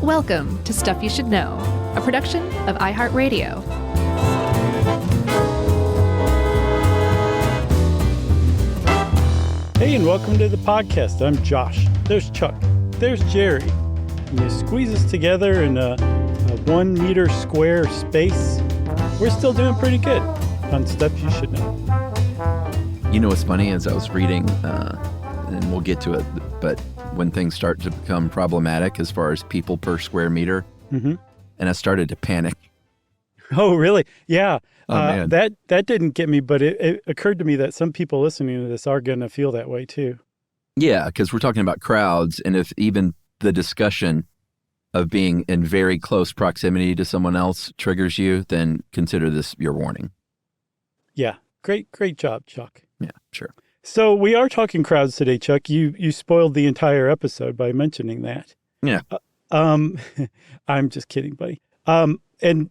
Welcome to Stuff You Should Know, a production of iHeartRadio. Hey, and welcome to the podcast. I'm Josh. There's Chuck. There's Jerry. And you squeeze us together in a 1 meter square space. We're still doing pretty good on Stuff You Should Know. You know what's funny is I was reading, and we'll get to it, but when things start to become problematic as far as people per square meter, and I started to panic. Oh, really? Yeah. Oh, man. That didn't get me, but it occurred to me that some people listening to this are going to feel that way too. Yeah, because we're talking about crowds, and if even the discussion of being in very close proximity to someone else triggers you, then consider this your warning. Yeah. Great job, Chuck. Yeah, sure. So we are talking crowds today, Chuck. You spoiled the entire episode by mentioning that. Yeah. I'm just kidding, buddy. And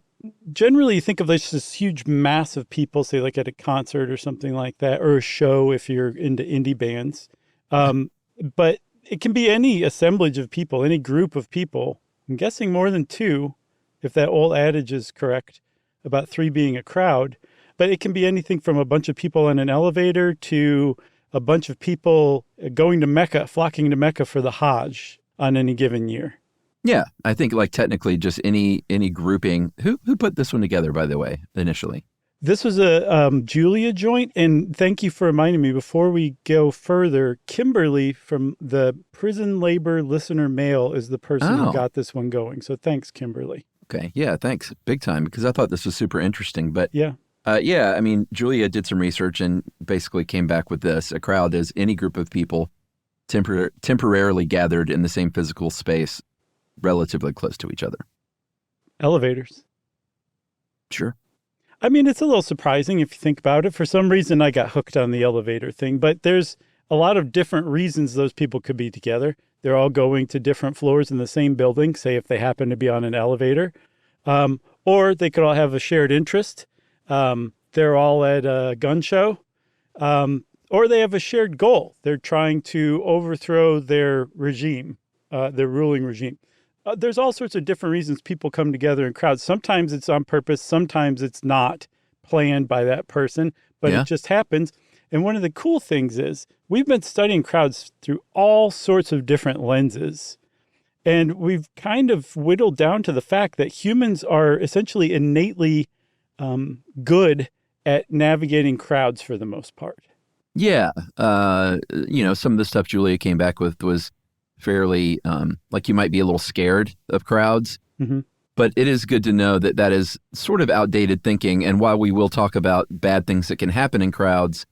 generally you think of this huge mass of people, say like at a concert or something like that, or a show if you're into indie bands. But it can be any assemblage of people, any group of people. I'm guessing more than two, if that old adage is correct, about three being a crowd. But it can be anything from a bunch of people in an elevator to a bunch of people going to Mecca, flocking to Mecca for the Hajj on any given year. Yeah, I think like technically just any grouping. Who put this one together, by the way, initially? This was a Julia joint, and thank you for reminding me. Before we go further, Kimberly from the Prison Labor Listener Mail is the person who got this one going. So thanks, Kimberly. Okay, yeah, thanks, big time, because I thought this was super interesting. But yeah, I mean, Julia did some research and basically came back with this. A crowd is any group of people temporarily gathered in the same physical space, relatively close to each other. Elevators. Sure. I mean, it's a little surprising if you think about it. For some reason, I got hooked on the elevator thing, but there's a lot of different reasons those people could be together. They're all going to different floors in the same building, say if they happen to be on an elevator, or they could all have a shared interest. They're all at a gun show, or they have a shared goal. They're trying to overthrow their regime, their ruling regime. There's all sorts of different reasons people come together in crowds. Sometimes it's on purpose. Sometimes it's not planned by that person, but it just happens. And one of the cool things is we've been studying crowds through all sorts of different lenses. And we've kind of whittled down to the fact that humans are essentially innately good at navigating crowds for the most part. Yeah. Some of the stuff Julia came back with was fairly, like you might be a little scared of crowds, but it is good to know that that is sort of outdated thinking. And while we will talk about bad things that can happen in crowds,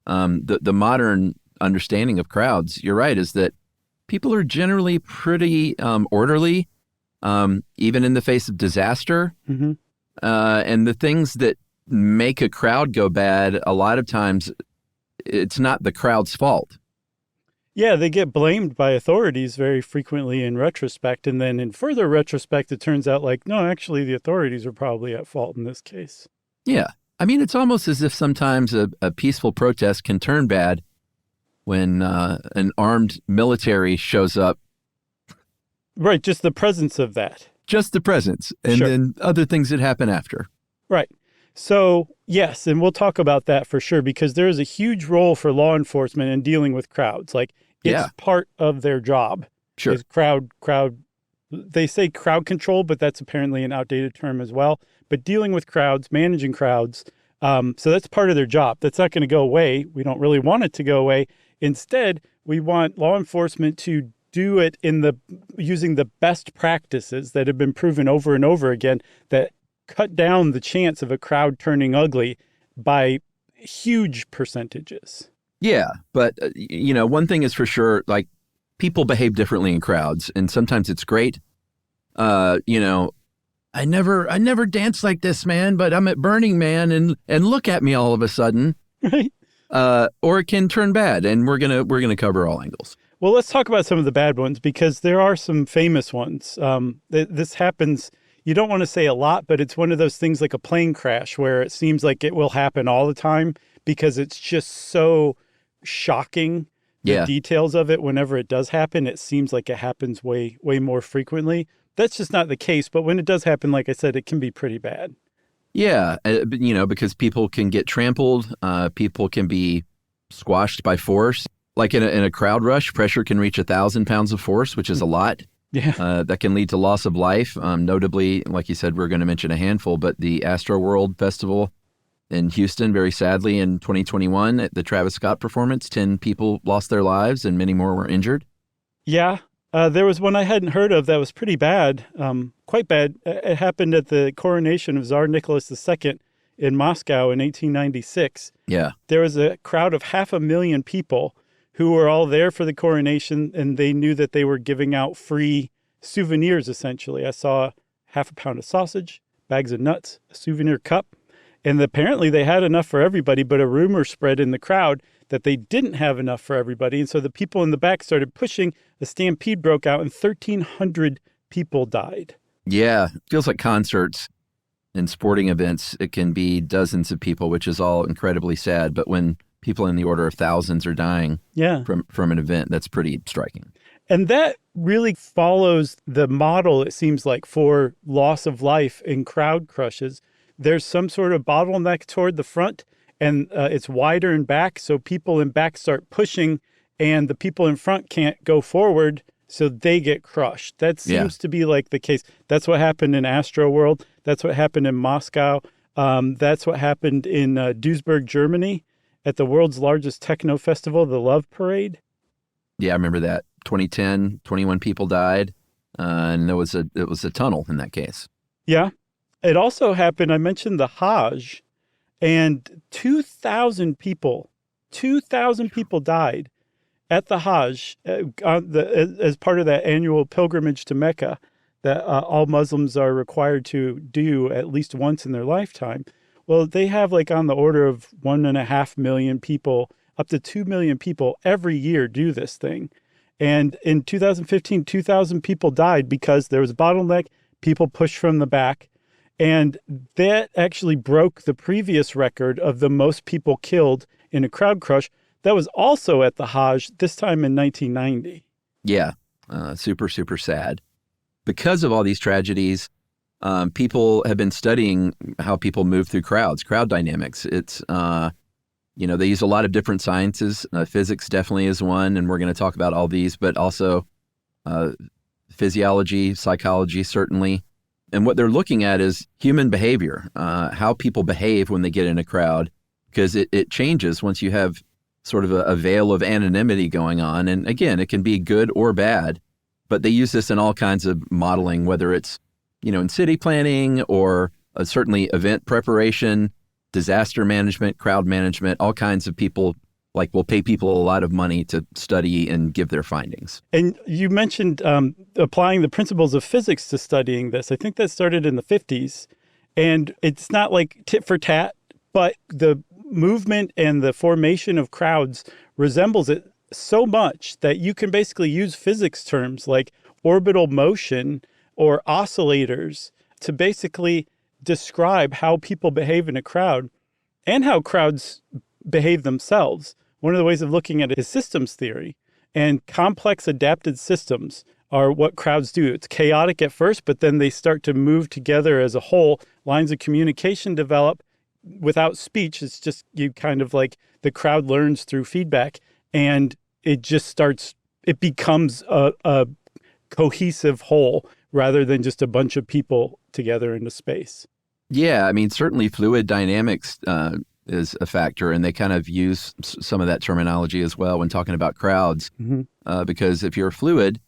the modern understanding of crowds, you're right, is that people are generally pretty orderly, even in the face of disaster. And the things that make a crowd go bad, a lot of times it's not the crowd's fault. Yeah, they get blamed by authorities very frequently in retrospect. And then in further retrospect, it turns out like, no, actually the authorities are probably at fault in this case. Yeah. I mean, it's almost as if sometimes a peaceful protest can turn bad when an armed military shows up. Right, just the presence of that. Just the presence, and then other things that happen after. Right. So, yes, and we'll talk about that for sure, because there is a huge role for law enforcement in dealing with crowds. Like, it's part of their job. Sure. Is they say crowd control, but that's apparently an outdated term as well. But dealing with crowds, managing crowds, so that's part of their job. That's not going to go away. We don't really want it to go away. Instead, we want law enforcement to do it using the best practices that have been proven over and over again that cut down the chance of a crowd turning ugly by huge percentages. Yeah, but one thing is for sure, like people behave differently in crowds, and sometimes it's great. I never danced like this, man, but I'm at Burning Man and look at me all of a sudden. Right. Or it can turn bad, and we're gonna cover all angles. Well, let's talk about some of the bad ones, because there are some famous ones. This happens, you don't want to say a lot, but it's one of those things like a plane crash where it seems like it will happen all the time because it's just so shocking the details of it, whenever it does happen, it seems like it happens way more frequently. That's just not the case. But when it does happen, like I said, it can be pretty bad. Yeah, because people can get trampled, people can be squashed by force. Like in a crowd rush, pressure can reach 1,000 pounds of force, which is a lot. Yeah. That can lead to loss of life. Notably, like you said, we're going to mention a handful, but the Astroworld Festival in Houston, very sadly, in 2021, at the Travis Scott performance, 10 people lost their lives and many more were injured. Yeah. There was one I hadn't heard of that was pretty bad, quite bad. It happened at the coronation of Tsar Nicholas II in Moscow in 1896. Yeah. There was a crowd of 500,000 people who were all there for the coronation, and they knew that they were giving out free souvenirs, essentially. I saw half a pound of sausage, bags of nuts, a souvenir cup, and apparently they had enough for everybody, but a rumor spread in the crowd that they didn't have enough for everybody. And so the people in the back started pushing, a stampede broke out, and 1,300 people died. Yeah, it feels like concerts and sporting events, it can be dozens of people, which is all incredibly sad. But when people in the order of thousands are dying from an event, that's pretty striking. And that really follows the model, it seems like, for loss of life in crowd crushes. There's some sort of bottleneck toward the front, and it's wider in back, so people in back start pushing, and the people in front can't go forward, so they get crushed. That seems to be like the case. That's what happened in Astroworld. That's what happened in Moscow. That's what happened in Duisburg, Germany, at the world's largest techno festival, the Love Parade. Yeah, I remember that. 2010, 21 people died, and it was a tunnel in that case. Yeah. It also happened, I mentioned the Hajj, and 2,000 people died at the Hajj as part of that annual pilgrimage to Mecca that all Muslims are required to do at least once in their lifetime. Well, they have like on the order of 1.5 million people, up to 2 million people every year do this thing. And in 2015, 2,000 people died because there was a bottleneck, people pushed from the back. And that actually broke the previous record of the most people killed in a crowd crush. That was also at the Hajj, this time in 1990. Yeah, super, super sad. Because of all these tragedies, people have been studying how people move through crowds, crowd dynamics. It's, they use a lot of different sciences. Physics definitely is one, and we're going to talk about all these, but also physiology, psychology, certainly. And what they're looking at is human behavior, how people behave when they get in a crowd, because it changes once you have sort of a veil of anonymity going on. And again, it can be good or bad, but they use this in all kinds of modeling, whether it's, in city planning or certainly event preparation, disaster management, crowd management, all kinds of people will pay people a lot of money to study and give their findings. And you mentioned applying the principles of physics to studying this. I think that started in the 50s. And it's not like tit for tat, but the movement and the formation of crowds resembles it so much that you can basically use physics terms like orbital motion or oscillators to basically describe how people behave in a crowd and how crowds behave themselves. One of the ways of looking at it is systems theory, and complex adapted systems are what crowds do. It's chaotic at first, but then they start to move together as a whole. Lines of communication develop without speech. It's just you kind of like the crowd learns through feedback, and it becomes a cohesive whole rather than just a bunch of people together in a space. Yeah, I mean, certainly fluid dynamics is a factor, and they kind of use some of that terminology as well when talking about crowds. Mm-hmm. Because if you're a fluid,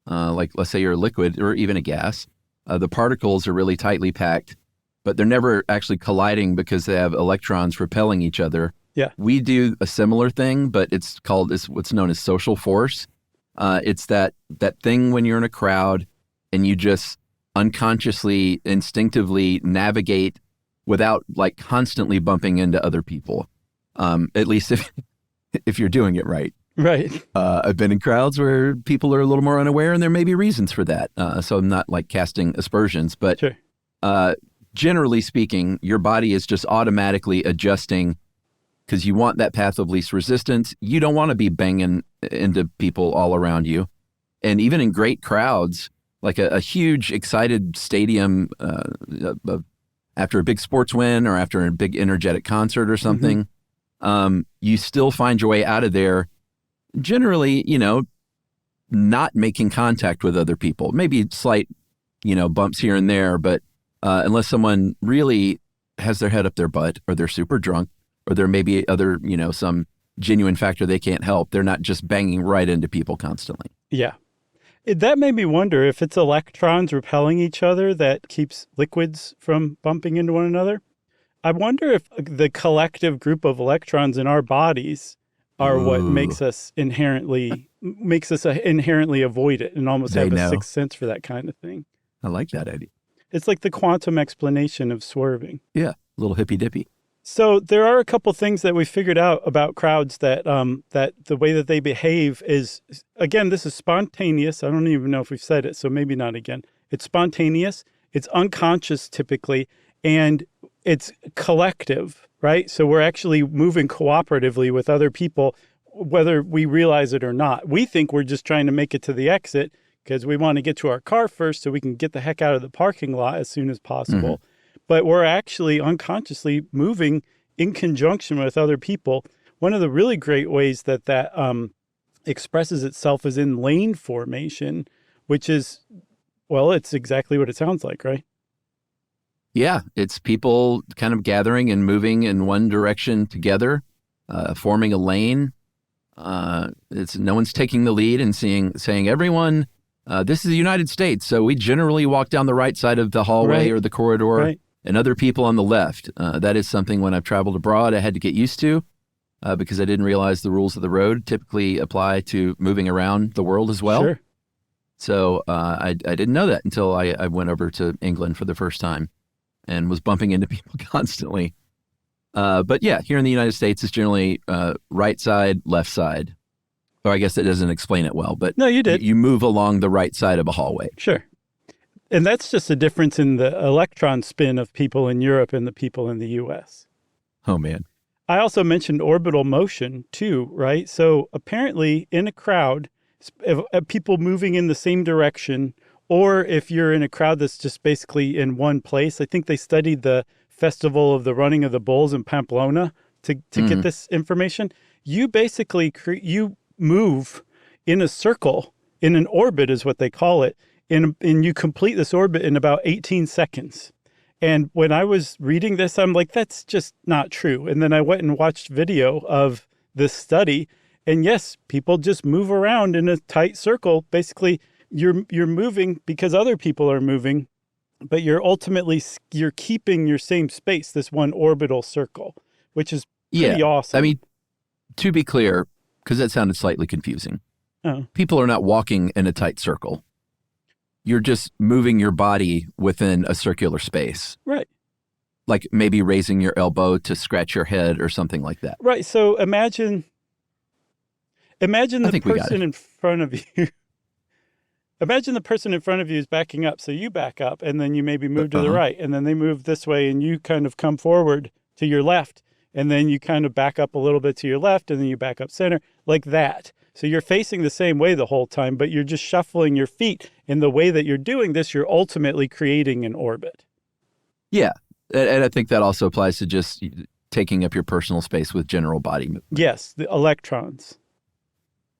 like let's say you're a liquid or even a gas, the particles are really tightly packed, but they're never actually colliding because they have electrons repelling each other. Yeah, we do a similar thing, but it's what's known as social force. It's that thing when you're in a crowd and you just unconsciously, instinctively navigate without constantly bumping into other people. At least if you're doing it right. Right. I've been in crowds where people are a little more unaware, and there may be reasons for that. So I'm not casting aspersions, but sure. Generally speaking, your body is just automatically adjusting because you want that path of least resistance. You don't want to be banging into people all around you. And even in great crowds, like a huge excited stadium after a big sports win or after a big energetic concert or something, you still find your way out of there generally, not making contact with other people. Maybe slight, bumps here and there, but unless someone really has their head up their butt or they're super drunk or there may be other, some genuine factor they can't help, they're not just banging right into people constantly. Yeah. That made me wonder if it's electrons repelling each other that keeps liquids from bumping into one another. I wonder if the collective group of electrons in our bodies are what makes us inherently avoid it and almost have a sixth sense for that kind of thing. I like that idea. It's like the quantum explanation of swerving. Yeah, a little hippy dippy. So there are a couple things that we figured out about crowds that that the way that they behave is, again, this is spontaneous. I don't even know if we've said it, so maybe not again. It's spontaneous, it's unconscious typically, and it's collective, right? So we're actually moving cooperatively with other people, whether we realize it or not. We think we're just trying to make it to the exit because we want to get to our car first so we can get the heck out of the parking lot as soon as possible. But we're actually unconsciously moving in conjunction with other people. One of the really great ways that expresses itself is in lane formation, which is, well, it's exactly what it sounds like, right? Yeah, it's people kind of gathering and moving in one direction together, forming a lane. It's no one's taking the lead and saying, everyone, this is the United States, so we generally walk down the right side of the hallway or the corridor, and other people on the left. That is something when I've traveled abroad I had to get used to because I didn't realize the rules of the road typically apply to moving around the world as well. Sure. So I didn't know that until I went over to England for the first time and was bumping into people constantly. But yeah, here in the United States, it's generally right side, left side. Or I guess that doesn't explain it well, but no, you did. You move along the right side of a hallway. Sure. And that's just a difference in the electron spin of people in Europe and the people in the U.S. Oh, man. I also mentioned orbital motion too, right? So apparently in a crowd, if people moving in the same direction, or if you're in a crowd that's just basically in one place, I think they studied the festival of the running of the bulls in Pamplona to get this information. You basically you move in a circle, in an orbit is what they call it, and you complete this orbit in about 18 seconds. And when I was reading this, I'm like, that's just not true. And then I went and watched video of this study, and yes, people just move around in a tight circle. Basically, you're moving because other people are moving, but you're keeping your same space, this one orbital circle, which is pretty awesome. I mean, to be clear, because that sounded slightly confusing, people are not walking in a tight circle. You're just moving your body within a circular space. Right. Like maybe raising your elbow to scratch your head or something like that. Right. So imagine the person in front of you. Imagine the person in front of you is backing up. So you back up and then you maybe move to the right, and then they move this way and you kind of come forward to your left, and then you kind of back up a little bit to your left, and then you back up center like that. So you're facing the same way the whole time, but you're just shuffling your feet. In the way that you're doing this, you're ultimately creating an orbit. Yeah. And I think that also applies to just taking up your personal space with general body movement. Yes, the electrons.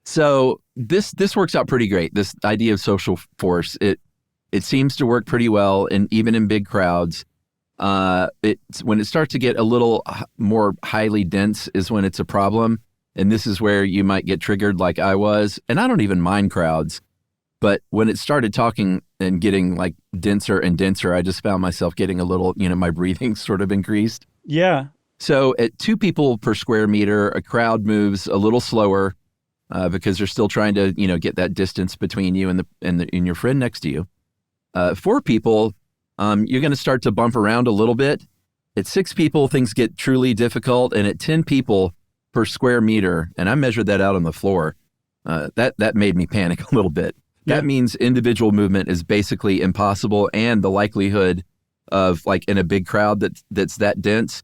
So this works out pretty great. This idea of social force, it seems to work pretty well, and even in big crowds. When it starts to get a little more highly dense is when it's a problem. And this is where you might get triggered like I was. And I don't even mind crowds. But when it started talking and getting like denser and denser, I just found myself getting a little, my breathing sort of increased. Yeah. So at 2 people per square meter, a crowd moves a little slower because they're still trying to, get that distance between you and your friend next to you. 4 people, you're going to start to bump around a little bit. At 6 people, things get truly difficult. And at 10 people per square meter, and I measured that out on the floor, that made me panic a little bit. Yeah. That means individual movement is basically impossible, and the likelihood of, like in a big crowd that's that dense,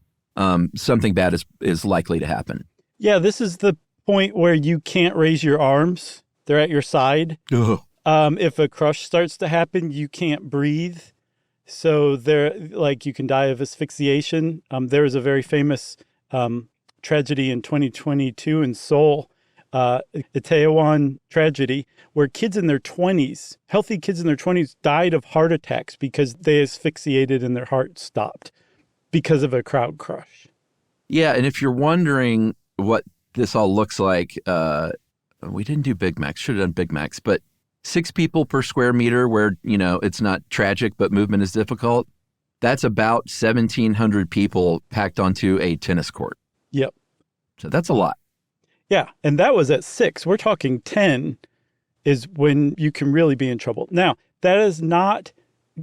something bad is likely to happen. Yeah, this is the point where you can't raise your arms. They're at your side. Ugh. If a crush starts to happen, you can't breathe. So you can die of asphyxiation. There was a very famous tragedy in 2022 in Seoul, Itaewon tragedy, where kids in their 20s, healthy kids in their 20s, died of heart attacks because they asphyxiated and their heart stopped because of a crowd crush. Yeah, and if you're wondering what this all looks like, we didn't do Big Macs, should have done Big Macs, but 6 people per square meter where, it's not tragic, but movement is difficult. That's about 1,700 people packed onto a tennis court. Yep. So that's a lot. Yeah. And that was at 6. We're talking 10 is when you can really be in trouble. Now, that is not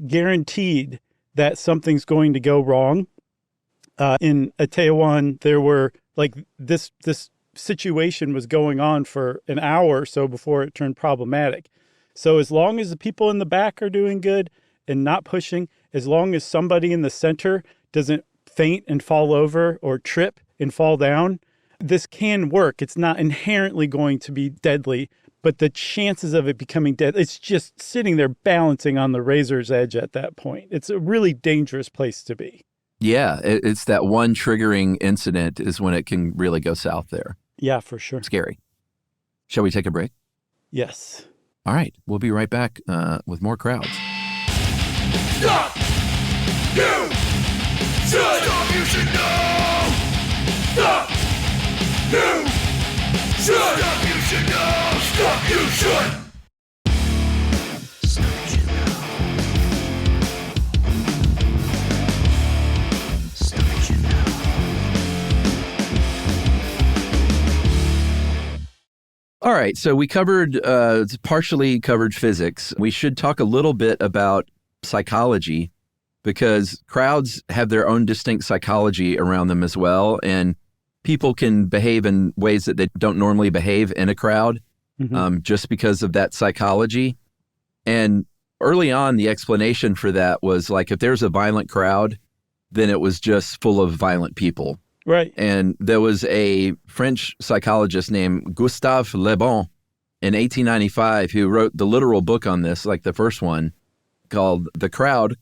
guaranteed that something's going to go wrong. In Itaewon, there were this situation was going on for an hour or so before it turned problematic. So as long as the people in the back are doing good and not pushing, as long as somebody in the center doesn't faint and fall over or trip and fall down, this can work. It's not inherently going to be deadly, but the chances of it becoming deadly, it's just sitting there balancing on the razor's edge at that point. It's a really dangerous place to be. Yeah, it's that one triggering incident is when it can really go south there. Yeah, for sure. Scary. Shall we take a break? Yes. All right, we'll be right back with more crowds. Stop! You should! Stop! You should know! Stop! You should! Stop! You should know! Stop! You should! All right, so we partially covered physics. We should talk a little bit about psychology because crowds have their own distinct psychology around them as well, and people can behave in ways that they don't normally behave in a crowd just because of that psychology. And early on, the explanation for that was if there's a violent crowd, then it was just full of violent people. Right. And there was a French psychologist named Gustave Le Bon in 1895 who wrote the literal book on this, the first one, called The Crowd,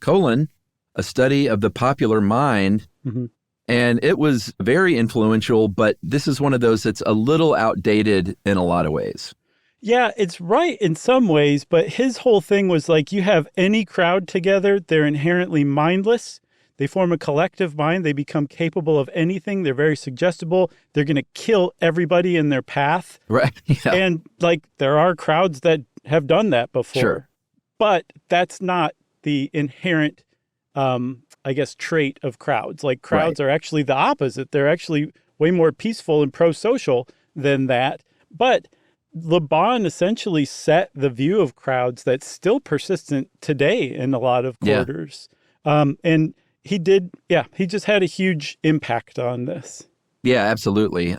a study of the popular mind. Mm-hmm. And it was very influential, but this is one of those that's a little outdated in a lot of ways. Yeah, it's right in some ways, but his whole thing was you have any crowd together, they're inherently mindless. They form a collective mind. They become capable of anything. They're very suggestible. They're going to kill everybody in their path. Right. Yeah. And there are crowds that have done that before. Sure. But that's not the inherent, trait of crowds. Crowds are actually the opposite. They're actually way more peaceful and pro-social than that. But Le Bon essentially set the view of crowds that's still persistent today in a lot of quarters. Yeah. And he just had a huge impact on this. Yeah, absolutely.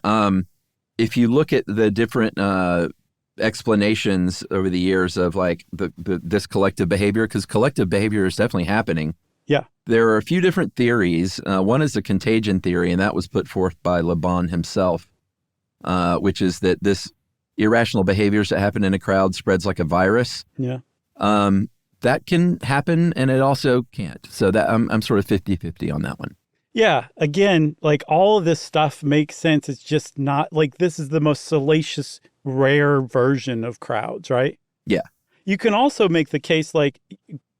If you look at the different explanations over the years of this collective behavior, because collective behavior is definitely happening. Yeah. There are a few different theories. One is the contagion theory, and that was put forth by Le Bon himself, which is that this irrational behaviors that happen in a crowd spreads like a virus. Yeah. That can happen, and it also can't. So that I'm sort of 50-50 on that one. Yeah. Again, all of this stuff makes sense. It's just not this is the most salacious, rare version of crowds, right? Yeah. You can also make the case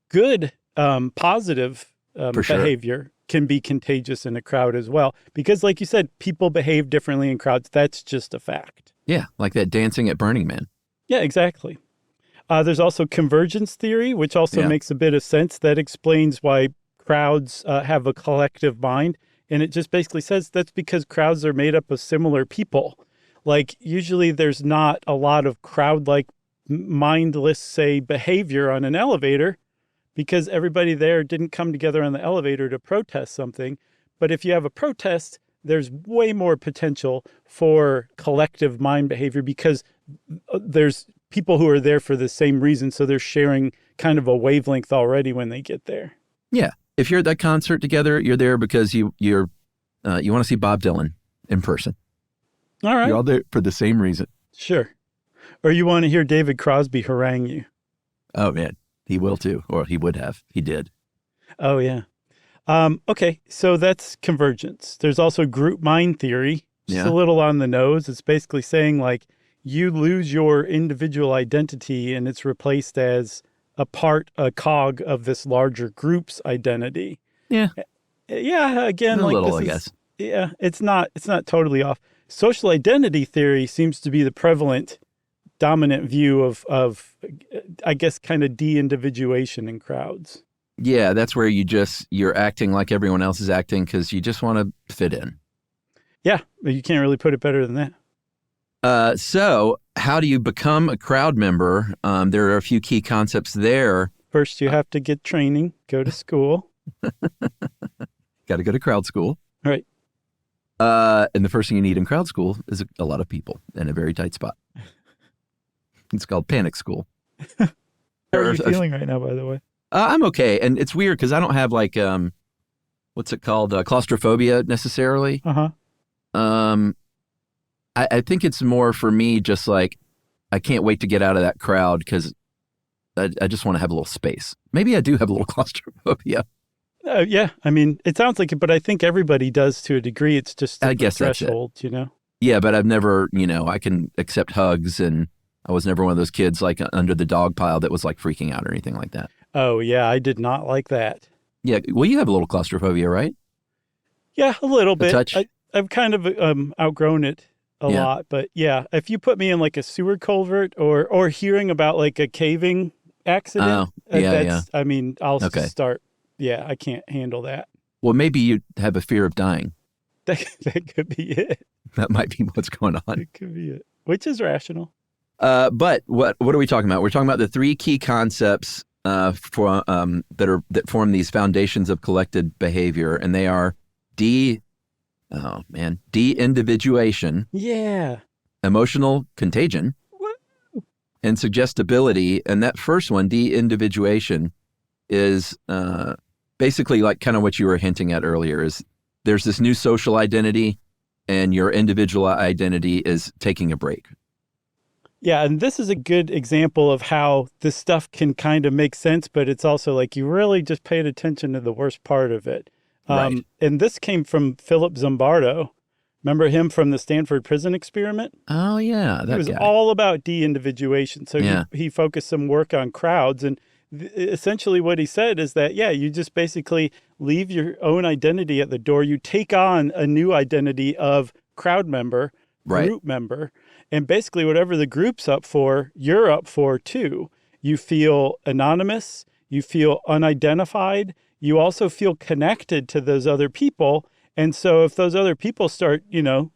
good, positive behavior can be contagious in a crowd as well. Because you said, people behave differently in crowds. That's just a fact. Yeah, like that dancing at Burning Man. Yeah, exactly. There's also convergence theory, which also makes a bit of sense. That explains why crowds have a collective mind. And it just basically says that's because crowds are made up of similar people. Usually there's not a lot of crowd-like mindless, say, behavior on an elevator because everybody there didn't come together on the elevator to protest something. But if you have a protest, there's way more potential for collective mind behavior because there's people who are there for the same reason. So they're sharing kind of a wavelength already when they get there. Yeah. If you're at that concert together, you're there because you're you want to see Bob Dylan in person. All right. You're all there for the same reason. Sure. Or you want to hear David Crosby harangue you. Oh, man. He will too. Or he would have. He did. Oh, yeah. Okay. So that's convergence. There's also group mind theory. Just a little on the nose. It's basically saying like you lose your individual identity and it's replaced as a cog of this larger group's identity. Yeah. Yeah. Again, a like little, this I is, guess. Yeah. It's not totally off. Social identity theory seems to be the prevalent dominant view of I guess, kind of de-individuation in crowds. Yeah, that's where you're acting like everyone else is acting because you just want to fit in. Yeah, but you can't really put it better than that. So how do you become a crowd member? There are a few key concepts there. First, you have to get training, go to school. Got to go to crowd school. Right. And the first thing you need in crowd school is a lot of people in a very tight spot. It's called panic school. How are you feeling right now, by the way? I'm okay. And it's weird because I don't have like, what's it called? Claustrophobia necessarily. Uh-huh. I think it's more for me just like, I can't wait to get out of that crowd because I just want to have a little space. Maybe I do have a little claustrophobia. Yeah, I mean, it sounds like it, but I think everybody does to a degree. It's just I guess that's threshold, you know? Yeah, but I've never, I can accept hugs, and I was never one of those kids like under the dog pile that was like freaking out or anything like that. Oh, yeah, I did not like that. Yeah, well, you have a little claustrophobia, right? Yeah, a little bit. touch? I've kind of outgrown it a lot, but yeah, if you put me in like a sewer culvert or hearing about like a caving accident, I mean, I'll start. Yeah, I can't handle that. Well, maybe you have a fear of dying. That could be it. That might be what's going on. It could be it, which is rational. But what are we talking about? We're talking about the three key concepts that form these foundations of collected behavior, and they are de-individuation, emotional contagion, and suggestibility. And that first one, de-individuation, is basically like kind of what you were hinting at earlier, is there's this new social identity and your individual identity is taking a break. Yeah, and this is a good example of how this stuff can kind of make sense, but it's also like you really just paid attention to the worst part of it. Right. And this came from Philip Zimbardo. Remember him from the Stanford prison experiment? Oh, yeah. It was all about de-individuation. So he focused some work on crowds. And essentially what he said is that, you just basically leave your own identity at the door. You take on a new identity of crowd member, group member. And basically whatever the group's up for, you're up for too. You feel anonymous. You feel unidentified. You also feel connected to those other people. And so if those other people start,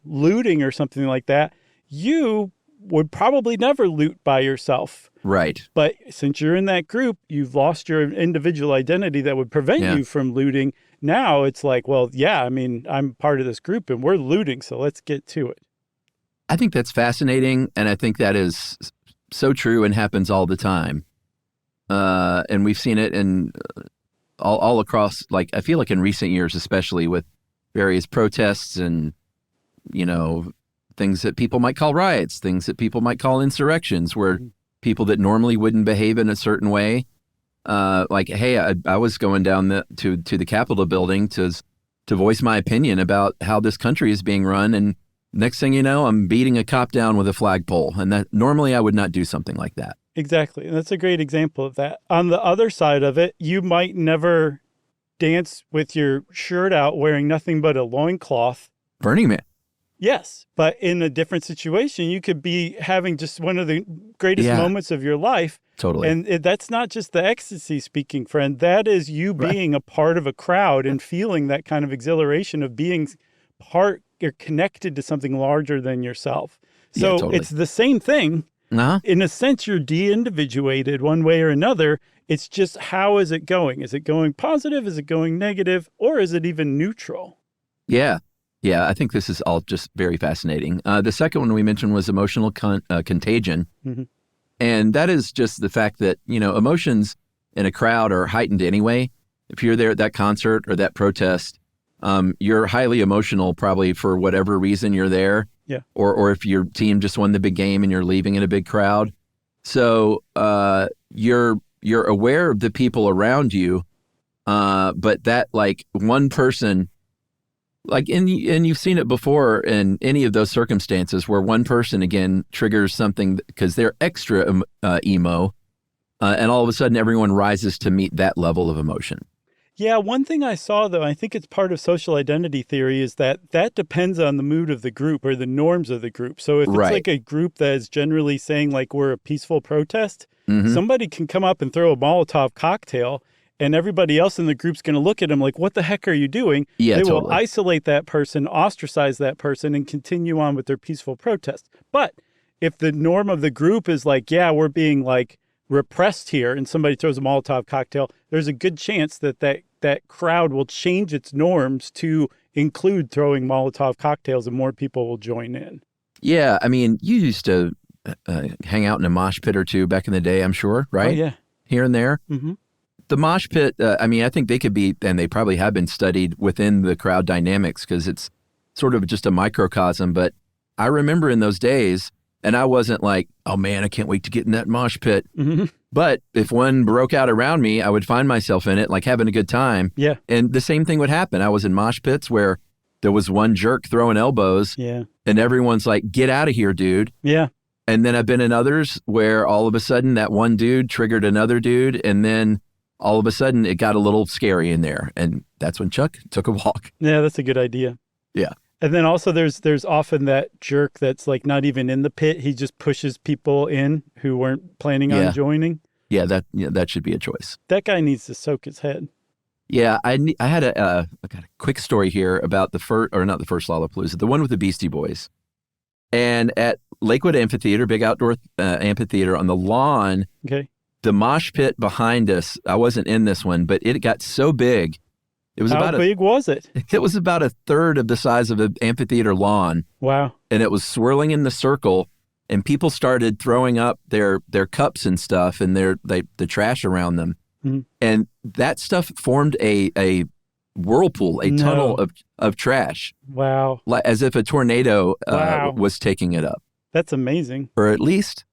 looting or something like that, you would probably never loot by yourself. Right. But since you're in that group, you've lost your individual identity that would prevent you from looting. Now it's like, well, I'm part of this group and we're looting, so let's get to it. I think that's fascinating, and I think that is so true and happens all the time. And we've seen it in all across, like, I feel like in recent years, especially with various protests and, things that people might call riots, things that people might call insurrections, where people that normally wouldn't behave in a certain way, like, hey, I was going down to the Capitol building to voice my opinion about how this country is being run, and next thing you know, I'm beating a cop down with a flagpole, and that normally I would not do something like that. Exactly. And that's a great example of that. On the other side of it, you might never dance with your shirt out wearing nothing but a loincloth. Burning Man. Yes. But in a different situation, you could be having just one of the greatest moments of your life. Totally. And that's not just the ecstasy speaking, friend. That is you being a part of a crowd and feeling that kind of exhilaration of being part or connected to something larger than yourself. So it's the same thing. In a sense, you're de-individuated one way or another. It's just, how is it going? Is it going positive? Is it going negative? Or is it even neutral? Yeah. Yeah, I think this is all just very fascinating. The second one we mentioned was emotional contagion. Mm-hmm. And that is just the fact that, emotions in a crowd are heightened anyway. If you're there at that concert or that protest, you're highly emotional probably for whatever reason you're there. Yeah. Or if your team just won the big game and you're leaving in a big crowd. So you're aware of the people around you, but that like one person, like and you've seen it before in any of those circumstances where one person again triggers something because they're extra emo, and all of a sudden everyone rises to meet that level of emotion. Yeah, one thing I saw, though, I think it's part of social identity theory, is that depends on the mood of the group or the norms of the group. So if it's like a group that is generally saying, like, we're a peaceful protest, somebody can come up and throw a Molotov cocktail, and everybody else in the group's going to look at them like, what the heck are you doing? Yeah, they totally. will isolate that person, ostracize that person, and continue on with their peaceful protest. But if the norm of the group is like, yeah, we're being, like, repressed here, and somebody throws a Molotov cocktail, there's a good chance that crowd will change its norms to include throwing Molotov cocktails and more people will join in. Yeah. I mean, you used to hang out in a mosh pit or two back in the day, I'm sure, right? Oh, yeah. Here and there. Mm-hmm. The mosh pit, I mean, I think they could be, and they probably have been studied within the crowd dynamics because it's sort of just a microcosm. But I remember in those days, and I wasn't like, oh man, I can't wait to get in that mosh pit. Mm-hmm. But if one broke out around me, I would find myself in it, like having a good time. Yeah. And the same thing would happen. I was in mosh pits where there was one jerk throwing elbows. Yeah. And everyone's like, get out of here, dude. Yeah. And then I've been in others where all of a sudden that one dude triggered another dude. And then all of a sudden it got a little scary in there. And that's when Chuck took a walk. Yeah, that's a good idea. Yeah. And then also there's often that jerk that's like not even in the pit. He just pushes people in who weren't planning on joining. Yeah, that should be a choice. That guy needs to soak his head. Yeah, I had I got a quick story here about the first, or not the first Lollapalooza, the one with the Beastie Boys. And at Lakewood Amphitheater, big outdoor amphitheater on the lawn, okay, the mosh pit behind us, I wasn't in this one, but it got so big. It was How big was it? It was about a third of the size of an amphitheater lawn. Wow. And it was swirling in the circle, and people started throwing up their cups and stuff and the trash around them. Mm-hmm. And that stuff formed a whirlpool, a tunnel of trash. Wow. As if a tornado was taking it up. That's amazing. Or at least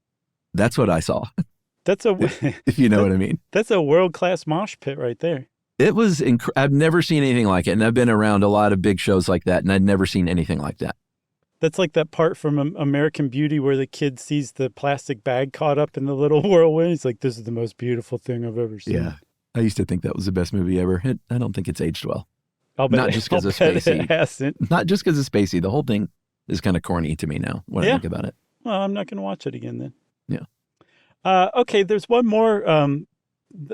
that's what I saw. That's if you know what I mean. That's a world-class mosh pit right there. It was I've never seen anything like it, and I've been around a lot of big shows like that, and I'd never seen anything like that. That's like that part from American Beauty where the kid sees the plastic bag caught up in the little whirlwind. He's like, this is the most beautiful thing I've ever seen. Yeah. I used to think that was the best movie ever. I don't think it's aged well. Not just because of Spacey. It hasn't. Not just because of Spacey. The whole thing is kind of corny to me now when I think about it. Well, I'm not going to watch it again then. Yeah. Okay, there's one more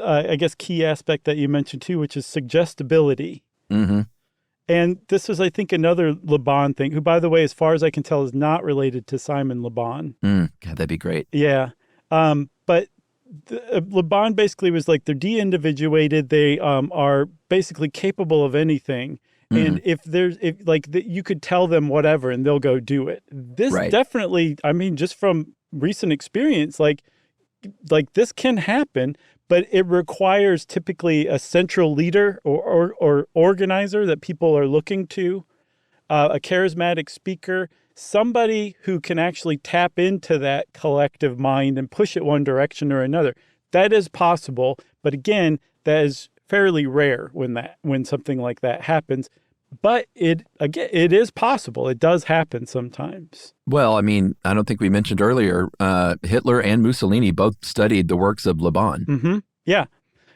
I guess, key aspect that you mentioned too, which is suggestibility. Mm-hmm. And this was, I think, another Le Bon thing, who, by the way, as far as I can tell, is not related to Simon Le Bon. God, that'd be great. Yeah. But Le Bon basically was like, they're de-individuated. They are basically capable of anything. And if you could tell them whatever and they'll go do it. This definitely, I mean, just from recent experience, like this can happen. But it requires typically a central leader or organizer that people are looking to, a charismatic speaker, somebody who can actually tap into that collective mind and push it one direction or another. That is possible, but again, that is fairly rare when something like that happens. But it is possible. It does happen sometimes. Well, I mean, I don't think we mentioned earlier, Hitler and Mussolini both studied the works of Le Bon. Mm-hmm. Yeah.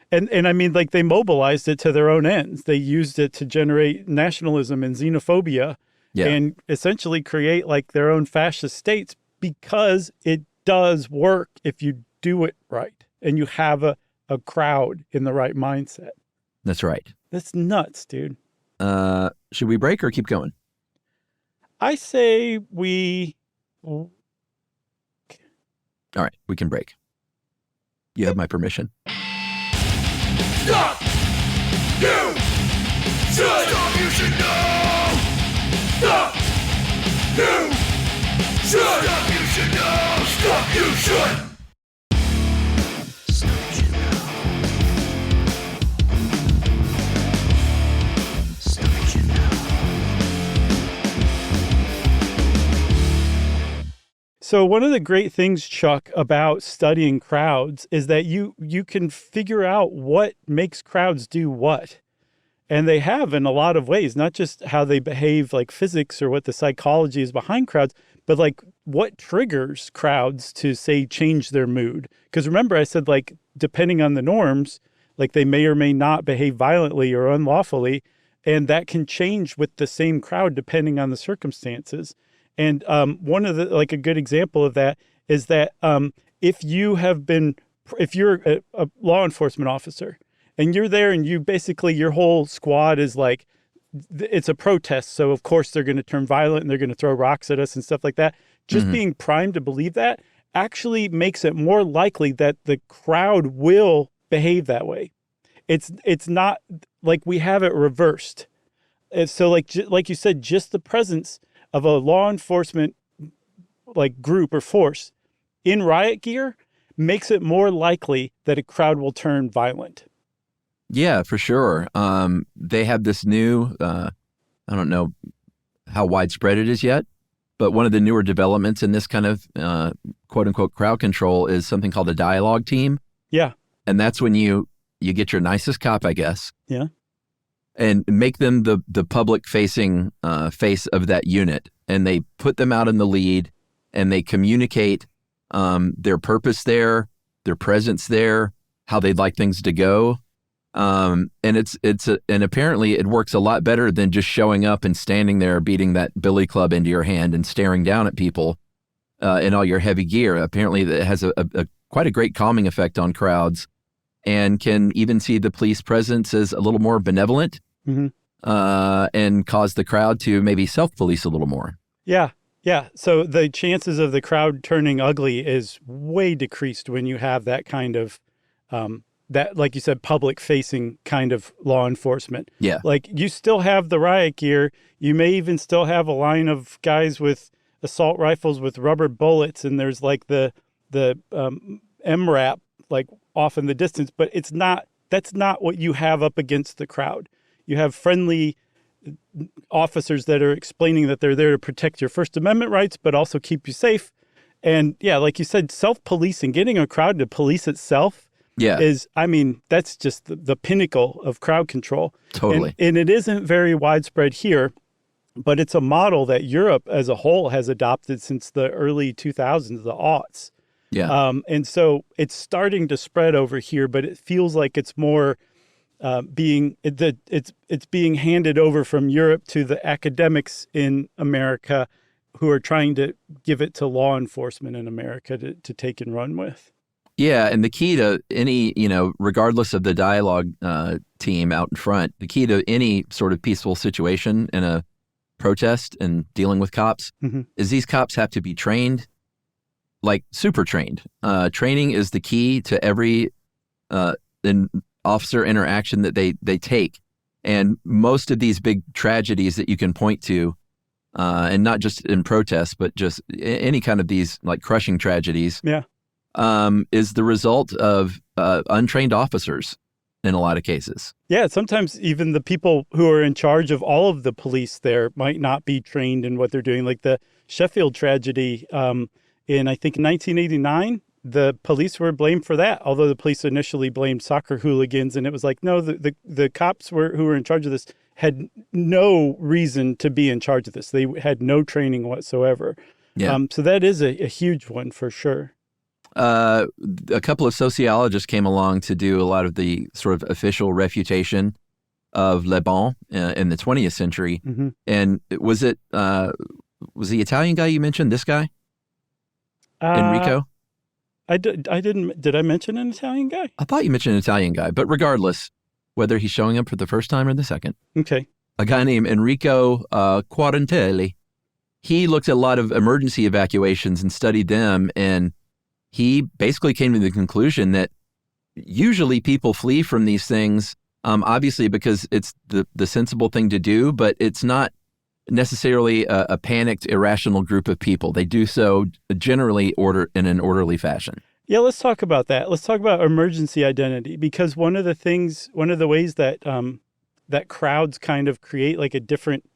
And I mean, like, they mobilized it to their own ends. They used it to generate nationalism and xenophobia and essentially create like their own fascist states because it does work if you do it right and you have a crowd in the right mindset. That's right. That's nuts, dude. Should we break or keep going? I say we... All right, we can break. You have my permission. Stop! You should! Stop, you should know! Stop! You should! Stop, you should know! Stop, you should! Stop, you know. Stop, you know. So one of the great things, Chuck, about studying crowds is that you can figure out what makes crowds do what. And they have in a lot of ways, not just how they behave like physics or what the psychology is behind crowds, but like what triggers crowds to, say, change their mood. Because remember, I said, like, depending on the norms, like they may or may not behave violently or unlawfully. And that can change with the same crowd depending on the circumstances. And one of the, like a good example of that is that if you're a law enforcement officer and you're there and you basically, your whole squad is like, it's a protest. So of course they're going to turn violent and they're going to throw rocks at us and stuff like that. Just being primed to believe that actually makes it more likely that the crowd will behave that way. It's not like we have it reversed. And so like you said, just the presence of a law enforcement like group or force in riot gear makes it more likely that a crowd will turn violent. Yeah, for sure. They have this new, I don't know how widespread it is yet, but one of the newer developments in this kind of quote unquote crowd control is something called a dialogue team. Yeah. And that's when you get your nicest cop, I guess. Yeah. And make them the public facing face of that unit. And they put them out in the lead and they communicate their purpose there, their presence there, how they'd like things to go. And and apparently it works a lot better than just showing up and standing there beating that billy club into your hand and staring down at people in all your heavy gear. Apparently it has a quite a great calming effect on crowds and can even see the police presence as a little more benevolent and cause the crowd to maybe self-police a little more. Yeah. Yeah. So the chances of the crowd turning ugly is way decreased when you have that kind of that, like you said, public facing kind of law enforcement. Yeah. Like you still have the riot gear. You may even still have a line of guys with assault rifles with rubber bullets. And there's like the MRAP like off in the distance, but that's not what you have up against the crowd. You have friendly officers that are explaining that they're there to protect your First Amendment rights, but also keep you safe. And yeah, like you said, self-policing, getting a crowd to police itself is, I mean, that's just the pinnacle of crowd control. Totally. And it isn't very widespread here, but it's a model that Europe as a whole has adopted since the early 2000s, the aughts. Yeah. And so it's starting to spread over here, but it feels like it's more it's being handed over from Europe to the academics in America who are trying to give it to law enforcement in America to take and run with. Yeah, and the key to any, regardless of the dialogue team out in front, the key to any sort of peaceful situation in a protest and dealing with cops is these cops have to be trained, like super trained. Training is the key to every officer interaction that they take. And most of these big tragedies that you can point to, and not just in protests, but just any kind of these like crushing tragedies, is the result of untrained officers in a lot of cases. Yeah, sometimes even the people who are in charge of all of the police there might not be trained in what they're doing. Like the Sheffield tragedy in, I think, 1989, the police were blamed for that, although the police initially blamed soccer hooligans. And it was like, no, the cops who were in charge of this had no reason to be in charge of this. They had no training whatsoever. Yeah. So that is a huge one for sure. A couple of sociologists came along to do a lot of the sort of official refutation of Le Bon in the 20th century. And was the Italian guy you mentioned, this guy? Enrico? Did I mention an Italian guy? I thought you mentioned an Italian guy, but regardless, whether he's showing up for the first time or the second. Okay. A guy named Enrico Quarantelli. He looked at a lot of emergency evacuations and studied them, and he basically came to the conclusion that usually people flee from these things, obviously because it's the sensible thing to do, but it's not necessarily a panicked, irrational group of people. They do so generally in an orderly fashion. Yeah, let's talk about that. Let's talk about emergency identity, because one of the ways that that crowds kind of create like a different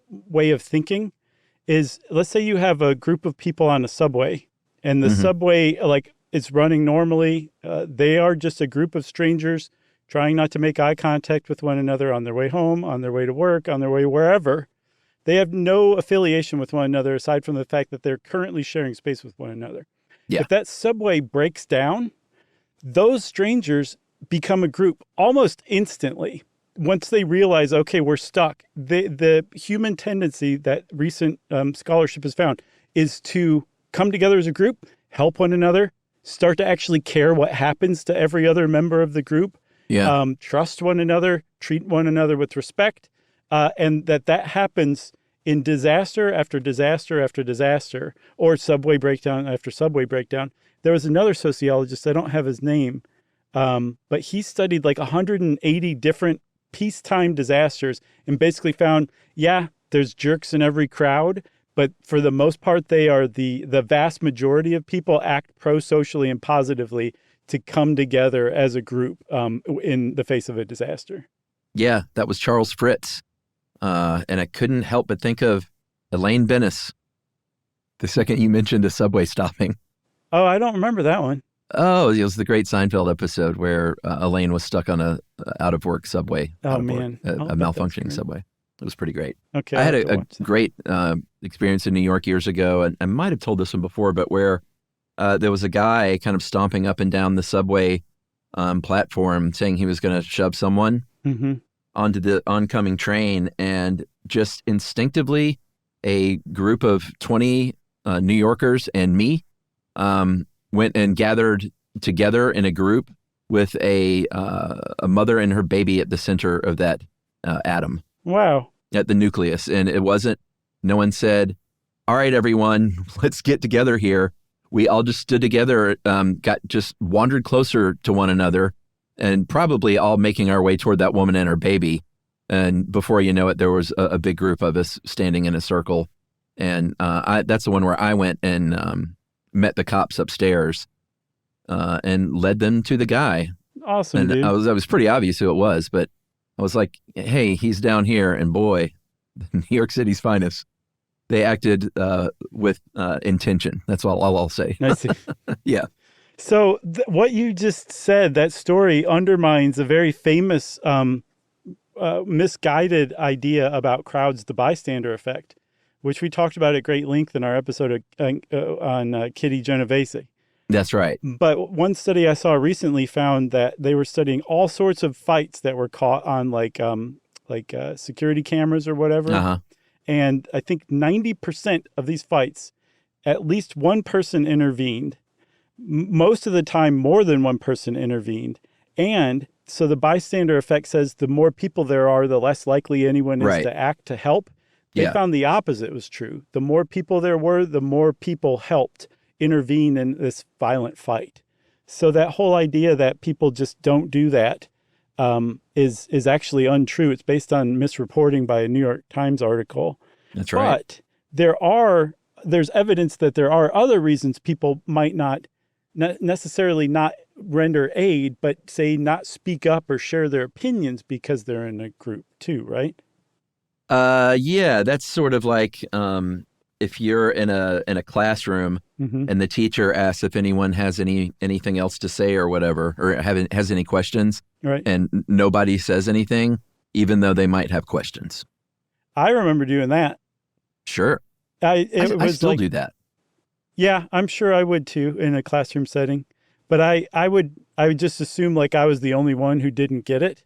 way of thinking is, let's say you have a group of people on a subway, and the Mhm. subway, like, it's running normally. They are just a group of strangers trying not to make eye contact with one another on their way home, on their way to work, on their way wherever. They have no affiliation with one another aside from the fact that they're currently sharing space with one another. Yeah. If that subway breaks down, those strangers become a group almost instantly. Once they realize, okay, we're stuck, the human tendency that recent scholarship has found is to come together as a group, help one another, start to actually care what happens to every other member of the group, trust one another, treat one another with respect, and that happens in disaster after disaster after disaster, or subway breakdown after subway breakdown. There was another sociologist, I don't have his name, but he studied like 180 different peacetime disasters and basically found, there's jerks in every crowd, but for the most part, they are the vast majority of people act pro-socially and positively to come together as a group in the face of a disaster. Yeah, that was Charles Fritz. And I couldn't help but think of Elaine Bennis the second you mentioned the subway stopping. Oh, I don't remember that one. Oh, it was the great Seinfeld episode where Elaine was stuck on a out-of-work subway. Oh, man. A malfunctioning subway. It was pretty great. Okay. I had a great experience in New York years ago, and I might have told this one before, but where there was a guy kind of stomping up and down the subway platform saying he was going to shove someone onto the oncoming train, and just instinctively a group of 20 New Yorkers and me went and gathered together in a group with a mother and her baby at the center of that atom. Wow. At the nucleus. And no one said, all right, everyone, let's get together here. We all just stood together, just wandered closer to one another, and probably all making our way toward that woman and her baby. And before you know it, there was a big group of us standing in a circle. And that's the one where I went and met the cops upstairs and led them to the guy. Awesome, and dude. I was pretty obvious who it was, but I was like, hey, he's down here. And boy, New York City's finest. They acted with intention. That's all I'll say. I see. Yeah. So what you just said, that story undermines a very famous misguided idea about crowds, the bystander effect, which we talked about at great length in our episode on Kitty Genovese. That's right. But one study I saw recently found that they were studying all sorts of fights that were caught on like security cameras or whatever. Uh-huh. And I think 90% of these fights, at least one person intervened. Most of the time, more than one person intervened. And so the bystander effect says the more people there are, the less likely anyone is to act to help. They found the opposite was true. The more people there were, the more people helped intervene in this violent fight. So that whole idea that people just don't do that is actually untrue. It's based on misreporting by a New York Times article. That's right. But there's evidence that there are other reasons people might not necessarily not render aid, but say not speak up or share their opinions because they're in a group too, right? Yeah, that's sort of like if you're in a classroom and the teacher asks if anyone has anything else to say or whatever, or has any questions, right? And nobody says anything, even though they might have questions. I remember doing that. Sure. I still do that. Yeah, I'm sure I would too in a classroom setting. But I would just assume like I was the only one who didn't get it.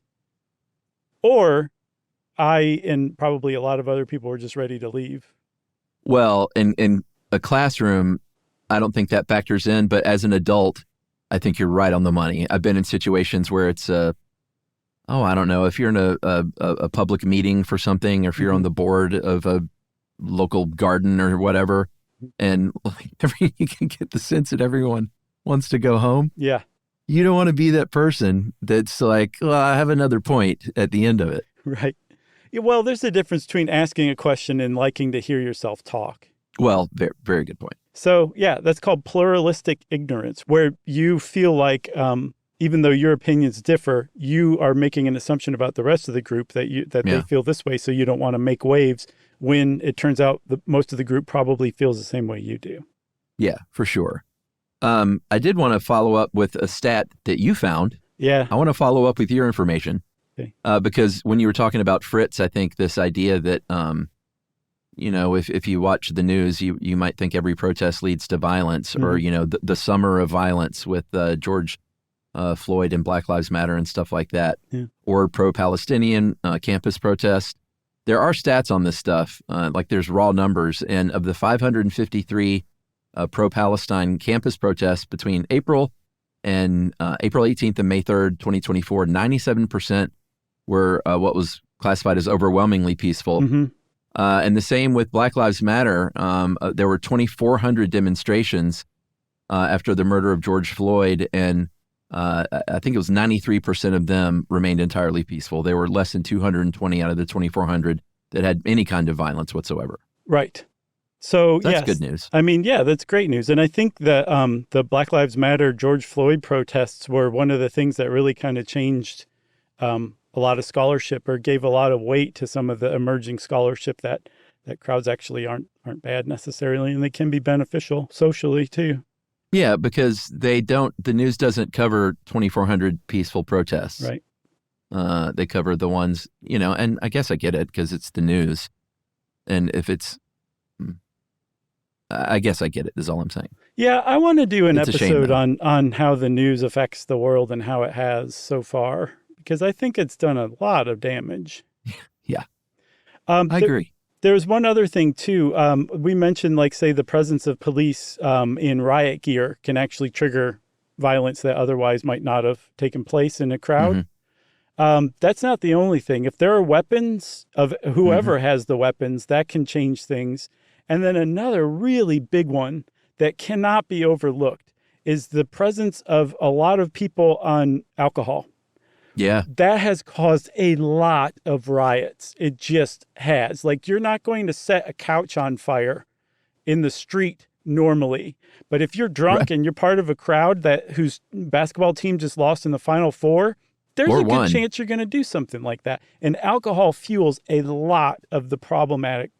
Or I and probably a lot of other people were just ready to leave. Well, in a classroom, I don't think that factors in. But as an adult, I think you're right on the money. I've been in situations where it's I don't know, if you're in a public meeting for something, or if you're on the board of a local garden or whatever, and you can get the sense that everyone wants to go home. Yeah. You don't want to be that person that's like, well, I have another point at the end of it. Right. Yeah, well, there's a difference between asking a question and liking to hear yourself talk. Well, very, very good point. So, yeah, that's called pluralistic ignorance, where you feel like even though your opinions differ, you are making an assumption about the rest of the group that they feel this way, so you don't want to make waves when it turns out most of the group probably feels the same way you do. Yeah, for sure. I did want to follow up with a stat that you found. Yeah. I want to follow up with your information. Okay. Because when you were talking about Fritz, I think this idea that, if you watch the news, you might think every protest leads to violence, or, the summer of violence with George Floyd and Black Lives Matter and stuff like that, or pro-Palestinian campus protests. There are stats on this stuff, like there's raw numbers, and of the 553 pro-Palestine campus protests between April 18th and May 3rd, 2024, 97% were what was classified as overwhelmingly peaceful. And the same with Black Lives Matter. There were 2,400 demonstrations after the murder of George Floyd, and I think it was 93% of them remained entirely peaceful. There were less than 220 out of the 2,400 that had any kind of violence whatsoever. Right. So that's good news. I mean, yeah, that's great news. And I think that the Black Lives Matter, George Floyd protests were one of the things that really kind of changed a lot of scholarship, or gave a lot of weight to some of the emerging scholarship that crowds actually aren't bad necessarily, and they can be beneficial socially too. Yeah, because the news doesn't cover 2,400 peaceful protests. Right. They cover the ones, and I guess I get it because it's the news. And if it's, I guess I get it, is all I'm saying. Yeah, I want to do an It's a shame, episode though. on how the news affects the world and how it has so far, because I think it's done a lot of damage. Yeah. I agree. There's one other thing, too. We mentioned, say, the presence of police in riot gear can actually trigger violence that otherwise might not have taken place in a crowd. That's not the only thing. If there are weapons of whoever has the weapons, that can change things. And then another really big one that cannot be overlooked is the presence of a lot of people on alcohol. Yeah. That has caused a lot of riots. It just has. You're not going to set a couch on fire in the street normally. But if you're drunk and you're part of a crowd whose basketball team just lost in the Final Four, there's a good chance you're going to do something like that. And alcohol fuels a lot of the problematic,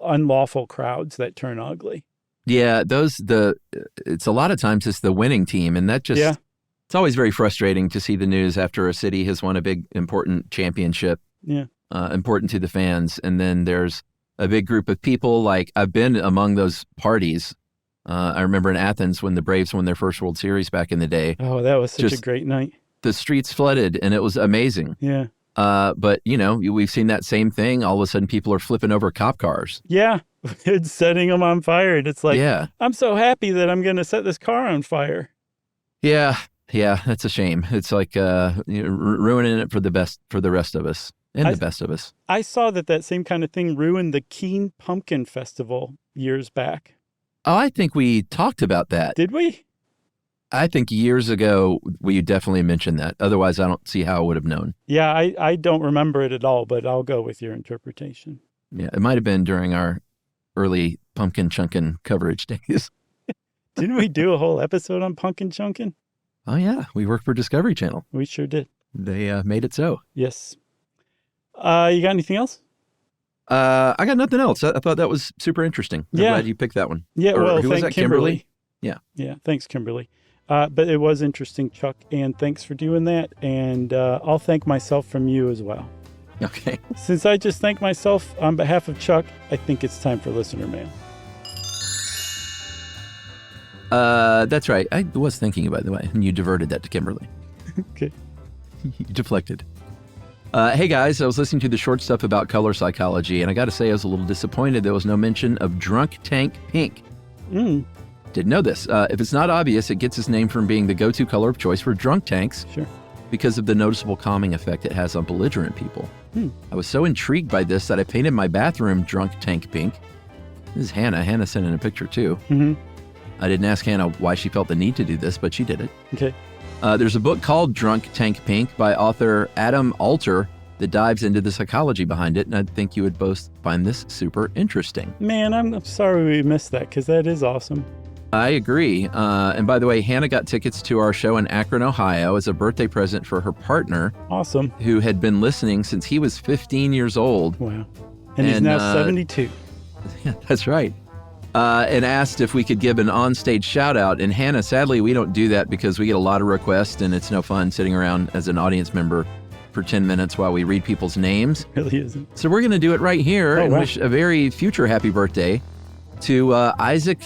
unlawful crowds that turn ugly. Yeah, it's a lot of times it's the winning team, and that just, it's always very frustrating to see the news after a city has won a big, important championship, important to the fans, and then there's a big group of people. I've been among those parties. I remember in Athens when the Braves won their first World Series back in the day. Oh, that was such a great night. The streets flooded, and it was amazing. Yeah. But, we've seen that same thing. All of a sudden, people are flipping over cop cars. Yeah, it's setting them on fire. And it's I'm so happy that I'm going to set this car on fire. Yeah, that's a shame. It's ruining it for the rest of us and the best of us. I saw that same kind of thing ruined the Keene Pumpkin Festival years back. Oh, I think we talked about that. Did we? I think years ago, we definitely mentioned that. Otherwise, I don't see how I would have known. Yeah, I don't remember it at all, but I'll go with your interpretation. Yeah, it might have been during our early pumpkin chunkin' coverage days. Didn't we do a whole episode on pumpkin chunkin'? Oh, yeah. We worked for Discovery Channel. We sure did. They made it so. Yes. You got anything else? I got nothing else. I thought that was super interesting. I'm glad you picked that one. Yeah, who was that, Kimberly? Yeah. Yeah, thanks, Kimberly. But it was interesting, Chuck, and thanks for doing that. And I'll thank myself from you as well. Okay. Since I just thanked myself on behalf of Chuck, I think it's time for listener mail. That's right. I was thinking, by the way, and you diverted that to Kimberly. Okay. You deflected. Hey, guys, I was listening to the short stuff about color psychology, and I got to say I was a little disappointed there was no mention of Drunk Tank Pink. Didn't know this. If it's not obvious, it gets its name from being the go-to color of choice for drunk tanks. Sure. Because of the noticeable calming effect it has on belligerent people. I was so intrigued by this that I painted my bathroom Drunk Tank Pink. This is Hannah. Hannah sent in a picture, too. I didn't ask Hannah why she felt the need to do this, but she did it. Okay. There's a book called Drunk Tank Pink by author Adam Alter that dives into the psychology behind it, and I think you would both find this super interesting. Man, I'm sorry we missed that, because that is awesome. I agree. And by the way, Hannah got tickets to our show in Akron, Ohio as a birthday present for her partner. Awesome. Who had been listening since he was 15 years old. Wow. And he's now 72. Yeah, that's right. And asked if we could give an onstage shout out. And Hannah, sadly, we don't do that because we get a lot of requests and it's no fun sitting around as an audience member for 10 minutes while we read people's names. It really isn't. So we're going to do it right here and wow. wish a very future happy birthday to Isaac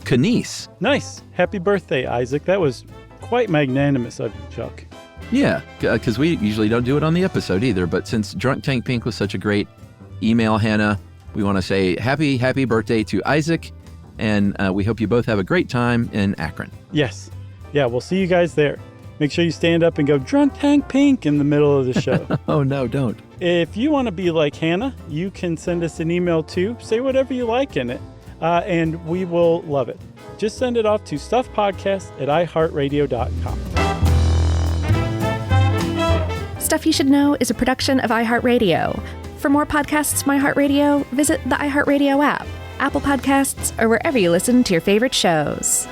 Canese. Nice. Happy birthday, Isaac. That was quite magnanimous of you, Chuck. Yeah, because we usually don't do it on the episode either. But since Drunk Tank Pink was such a great email, Hannah, we want to say happy birthday to Isaac. And we hope you both have a great time in Akron. Yes. Yeah, we'll see you guys there. Make sure you stand up and go Drunk Tank Pink in the middle of the show. Oh, no, don't. If you want to be like Hannah, you can send us an email too. Say whatever you like in it, and we will love it. Just send it off to stuffpodcast@iheartradio.com. Stuff You Should Know is a production of iHeartRadio. For more podcasts from iHeartRadio, visit the iHeartRadio app, Apple Podcasts, or wherever you listen to your favorite shows.